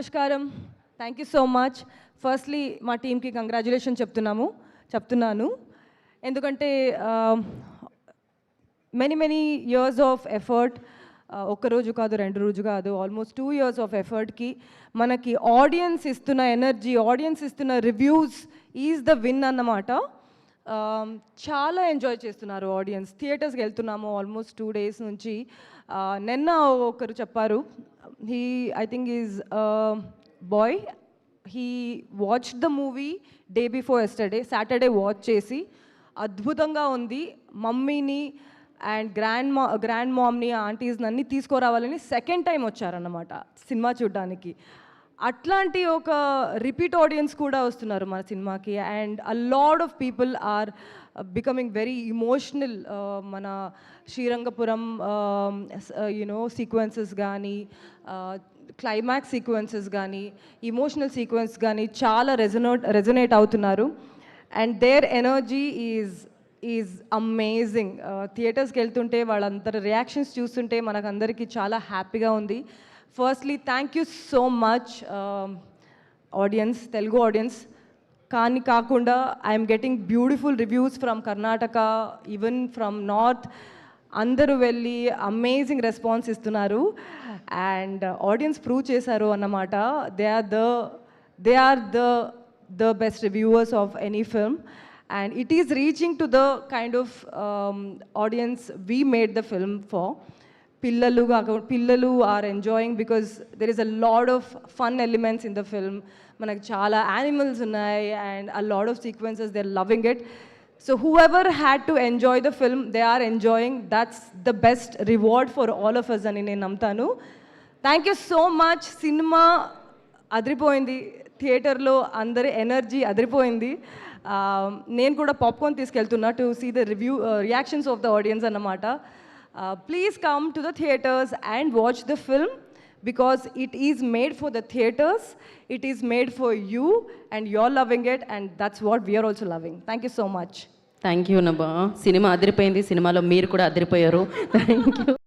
నమస్కారం. Thank you so much. Firstly మా టీమ్కి కంగ్రాచులేషన్ చెప్తున్నాను ఎందుకంటే మెనీ ఇయర్స్ ఆఫ్ ఎఫర్ట్, ఒక్కరోజు కాదు, 2 రోజు కాదు, ఆల్మోస్ట్ 2 years ఆఫ్ ఎఫర్ట్కి మనకి ఆడియన్స్ ఇస్తున్న ఎనర్జీ, ఆడియన్స్ ఇస్తున్న రివ్యూస్ ఈజ్ ద విన్ అన్నమాట. చాలా ఎంజాయ్ చేస్తున్నారు ఆడియన్స్. థియేటర్స్కి వెళ్తున్నాము ఆల్మోస్ట్ 2 days నుంచి. నిన్న ఒకరు చెప్పారు, I think is boy, he watch the movie day before yesterday, Saturday watch చేసి అద్భుతంగా ఉంది, మమ్మీని అండ్ గ్రాండ్ మామ్ని, ఆంటీస్ని అన్నీ తీసుకురావాలని సెకండ్ టైం వచ్చారన్నమాట సినిమా చూడడానికి. అట్లాంటి ఒక రిపీట్ ఆడియన్స్ కూడా వస్తున్నారు మన సినిమాకి. And a lot of people are becoming very emotional. మన శ్రీరంగపురం సీక్వెన్సెస్ కానీ, క్లైమాక్స్ సీక్వెన్సెస్ కానీ, ఇమోషనల్ సీక్వెన్స్ కానీ చాలా రెజొనేట్ అవుతున్నారు. And their energy is amazing. థియేటర్స్కి వెళ్తుంటే వాళ్ళందరి రియాక్షన్స్ చూస్తుంటే మనకందరికీ చాలా హ్యాపీగా ఉంది. Firstly thank you so much audience, Telugu audience. కానీ కాకుండా I'm getting beautiful reviews from Karnataka, even from north. అందరూ వెళ్ళి అమేజింగ్ రెస్పాన్స్ ఇస్తున్నారు. అండ్ ఆడియన్స్ ప్రూవ్ చేశారు అన్నమాట. They are the best reviewers of any film. And it is reaching to the kind of audience we made the film for. Pillalu are enjoying because there is a lot of fun elements in the film. Manaku chaala animals unnai and a lot of sequences, they're loving it. So whoever had to enjoy the film, they are enjoying. That's the best reward for all of us ani nenu namtanu. Thank you so much. Cinema adripoyindi, థియేటర్లో అందరి energy అదిరిపోయింది. నేను కూడా popcorn తీసుకెళ్తున్నా to see the reactions of the audience అన్నమాట. Please come to the theatres and watch the film because it is made for the theatres, it is made for you and you are loving it and that's what we're also loving. Thank you so much. Thank you Naba. సినిమా అదిరిపోయింది, సినిమాలో మీరు కూడా అదిరిపోయారు. Thank you.